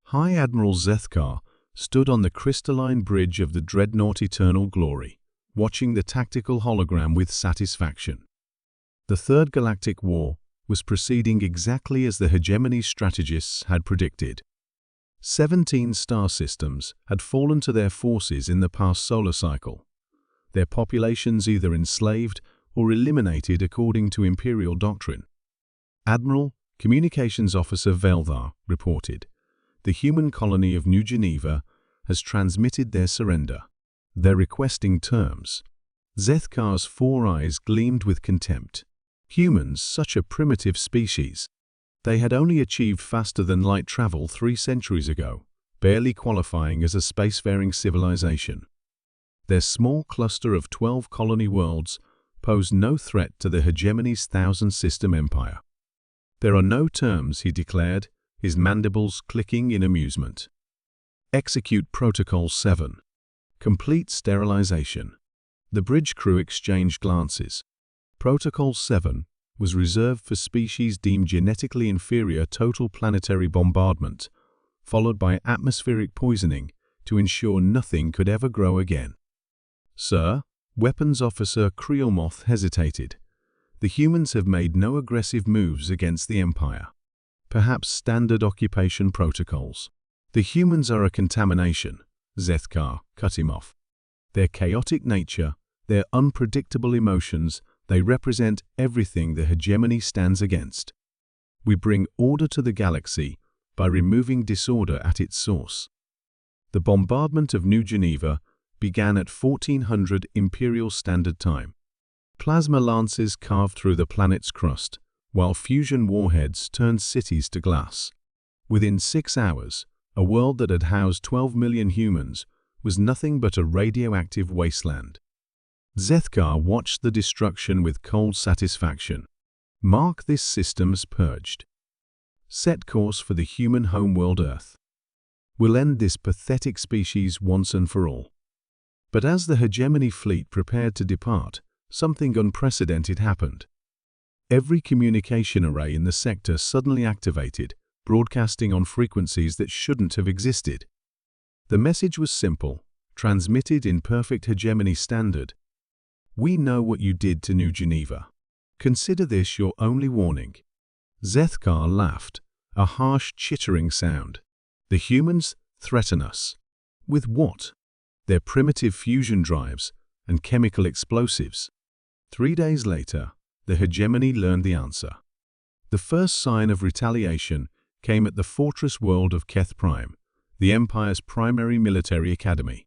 High Admiral Zethkar stood on the crystalline bridge of the dreadnought Eternal Glory, watching the tactical hologram with satisfaction. The Third Galactic War was proceeding exactly as the hegemony strategists had predicted. 17 star systems had fallen to their forces in the past solar cycle, their populations either enslaved or eliminated according to imperial doctrine. Admiral Communications Officer Veldar reported, "The human colony of New Geneva has transmitted their surrender. They're requesting terms." Zethkar's 4 eyes gleamed with contempt. Humans, such a primitive species. They had only achieved faster-than-light travel 3 centuries ago, barely qualifying as a spacefaring civilization. Their small cluster of 12 colony worlds posed no threat to the hegemony's 1,000-system empire. "There are no terms," he declared, his mandibles clicking in amusement. Execute Protocol 7. Complete sterilization. The bridge crew exchanged glances. Protocol 7 was reserved for species deemed genetically inferior total planetary bombardment, followed by atmospheric poisoning to ensure nothing could ever grow again. "Sir," Weapons Officer Creelmoth hesitated. "The humans have made no aggressive moves against the Empire. Perhaps standard occupation protocols." "The humans are a contamination," Zethkar cut him off. "Their chaotic nature, their unpredictable emotions, they represent everything the hegemony stands against. We bring order to the galaxy by removing disorder at its source." The bombardment of New Geneva began at 1400 Imperial Standard Time. Plasma lances carved through the planet's crust, while fusion warheads turned cities to glass. Within 6 hours, a world that had housed 12 million humans was nothing but a radioactive wasteland. Zethkar watched the destruction with cold satisfaction. "Mark this system as purged. Set course for the human homeworld Earth. We'll end this pathetic species once and for all." But as the hegemony fleet prepared to depart, something unprecedented happened. Every communication array in the sector suddenly activated, broadcasting on frequencies that shouldn't have existed. The message was simple, transmitted in perfect hegemony standard. "We know what you did to New Geneva. Consider this your only warning." Zethkar laughed, a harsh chittering sound. "The humans threaten us. With what? Their primitive fusion drives and chemical explosives." 3 days later, the hegemony learned the answer. The first sign of retaliation came at the fortress world of Keth Prime, the Empire's primary military academy.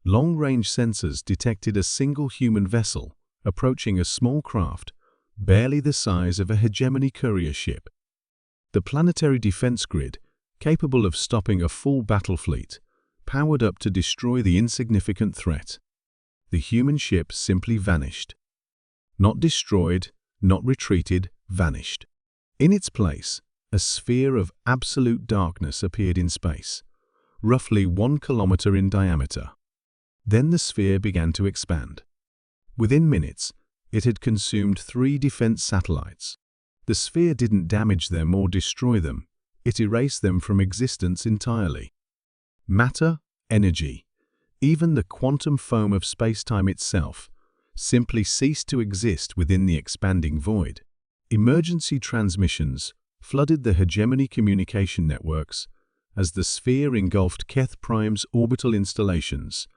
Long-range sensors detected a single human vessel approaching a small craft, barely the size of a hegemony courier ship. The planetary defense grid, capable of stopping a full battle fleet, powered up to destroy the insignificant threat. The human ship simply vanished. Not destroyed, not retreated, vanished. In its place, a sphere of absolute darkness appeared in space, roughly 1 kilometer in diameter. Then the sphere began to expand. Within minutes, it had consumed 3 defense satellites. The sphere didn't damage them or destroy them, it erased them from existence entirely. Matter, energy, even the quantum foam of space-time itself, simply ceased to exist within the expanding void. Emergency transmissions flooded the hegemony communication networks as the sphere engulfed Keth Prime's orbital installations.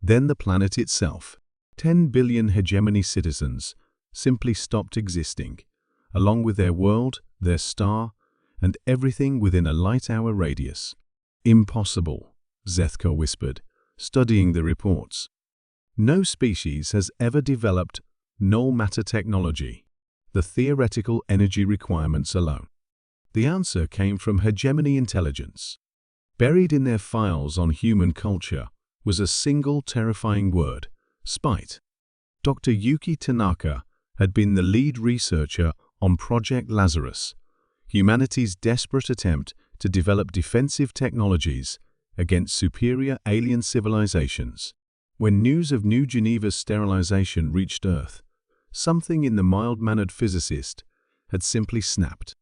Then the planet itself, 10 billion hegemony citizens, simply stopped existing, along with their world, their star, and everything within a light-hour radius. "Impossible," Zethkar whispered, studying the reports. "No species has ever developed null matter technology, the theoretical energy requirements alone." The answer came from hegemony intelligence. Buried in their files on human culture was a single terrifying word: spite. Dr. Yuki Tanaka had been the lead researcher on Project Lazarus, humanity's desperate attempt to develop defensive technologies against superior alien civilizations. When news of New Geneva's sterilization reached Earth, something in the mild-mannered physicist had simply snapped.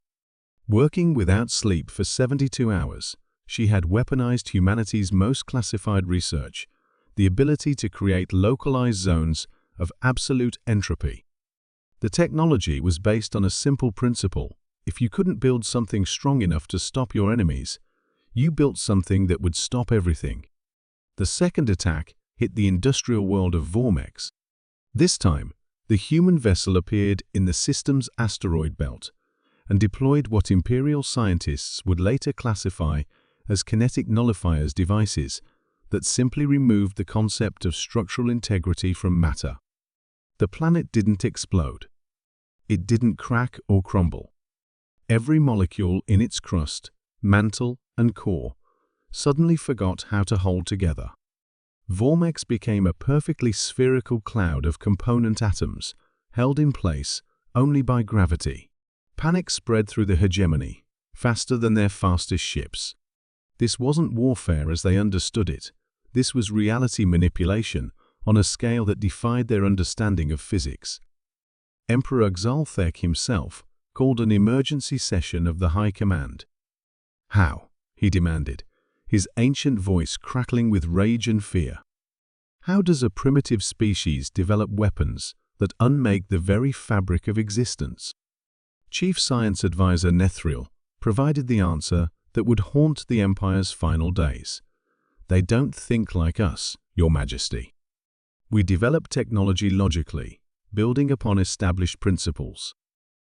Working without sleep for 72 hours, She had weaponized humanity's most classified research, the ability to create localized zones of absolute entropy. The technology was based on a simple principle: if you couldn't build something strong enough to stop your enemies, you built something that would stop everything. The second attack hit the industrial world of Vormex. This time, the human vessel appeared in the system's asteroid belt and deployed what Imperial scientists would later classify as kinetic nullifiers devices that simply removed the concept of structural integrity from matter. The planet didn't explode. It didn't crack or crumble. Every molecule in its crust, mantle, and core suddenly forgot how to hold together. Vormex became a perfectly spherical cloud of component atoms, held in place only by gravity. Panic spread through the hegemony, faster than their fastest ships. This wasn't warfare as they understood it. This was reality manipulation on a scale that defied their understanding of physics. Emperor Xalthek himself called an emergency session of the High Command. "How?" he demanded, his ancient voice crackling with rage and fear. "How does a primitive species develop weapons that unmake the very fabric of existence?" Chief Science Advisor Nethril provided the answer that would haunt the Empire's final days. "They don't think like us, Your Majesty. We develop technology logically, building upon established principles.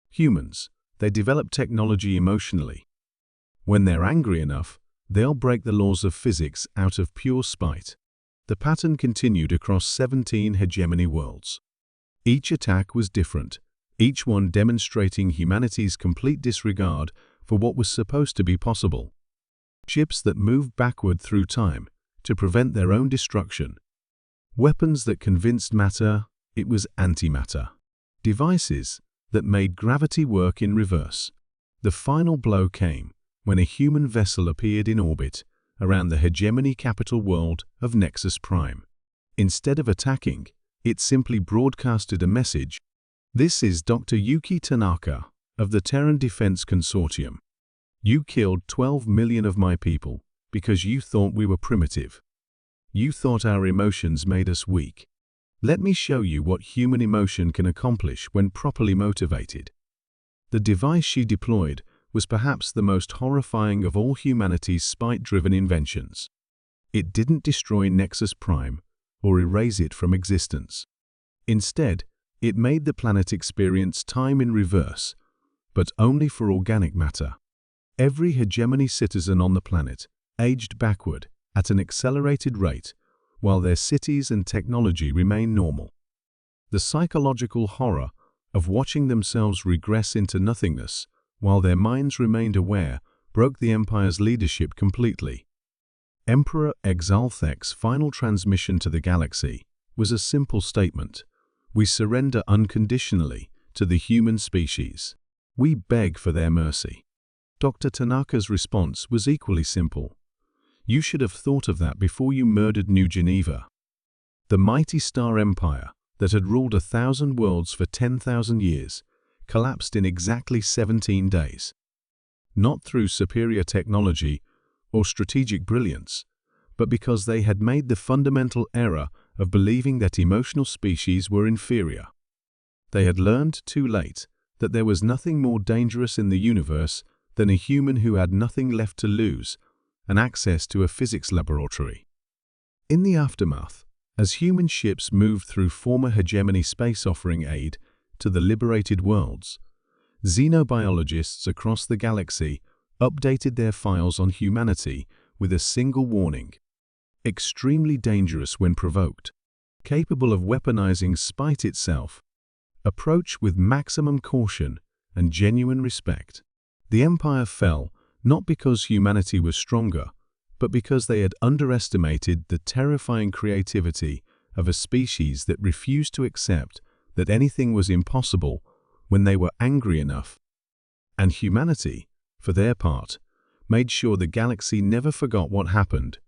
Humans, they develop technology emotionally. When they're angry enough, they'll break the laws of physics out of pure spite." The pattern continued across 17 hegemony worlds. Each attack was different, each one demonstrating humanity's complete disregard for what was supposed to be possible. Ships that moved backward through time to prevent their own destruction. Weapons that convinced matter it was antimatter. Devices that made gravity work in reverse. The final blow came when a human vessel appeared in orbit around the hegemony capital world of Nexus Prime. Instead of attacking, it simply broadcasted a message. "This is Dr. Yuki Tanaka of the Terran Defense Consortium. You killed 12 million of my people because you thought we were primitive. You thought our emotions made us weak. Let me show you what human emotion can accomplish when properly motivated." The device she deployed was perhaps the most horrifying of all humanity's spite-driven inventions. It didn't destroy Nexus Prime or erase it from existence. Instead, it made the planet experience time in reverse, but only for organic matter. Every hegemony citizen on the planet aged backward at an accelerated rate, while their cities and technology remained normal. The psychological horror of watching themselves regress into nothingness while their minds remained aware broke the Empire's leadership completely. Emperor Xalthek's final transmission to the galaxy was a simple statement: "We surrender unconditionally to the human species. We beg for their mercy." Dr. Tanaka's response was equally simple: "You should have thought of that before you murdered New Geneva." The mighty Star Empire that had ruled 1,000 worlds for 10,000 years collapsed in exactly 17 days. Not through superior technology or strategic brilliance, but because they had made the fundamental error of believing that emotional species were inferior. They had learned too late that there was nothing more dangerous in the universe than a human who had nothing left to lose and access to a physics laboratory. In the aftermath, as human ships moved through former hegemony space offering aid to the liberated worlds, xenobiologists across the galaxy updated their files on humanity with a single warning: extremely dangerous when provoked, capable of weaponizing spite itself. Approach with maximum caution and genuine respect. The Empire fell not because humanity was stronger, but because they had underestimated the terrifying creativity of a species that refused to accept that anything was impossible when they were angry enough. And humanity, for their part, made sure the galaxy never forgot what happened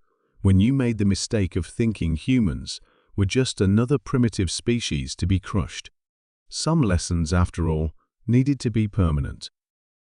when you made the mistake of thinking humans were just another primitive species to be crushed. Some lessons, after all, needed to be permanent.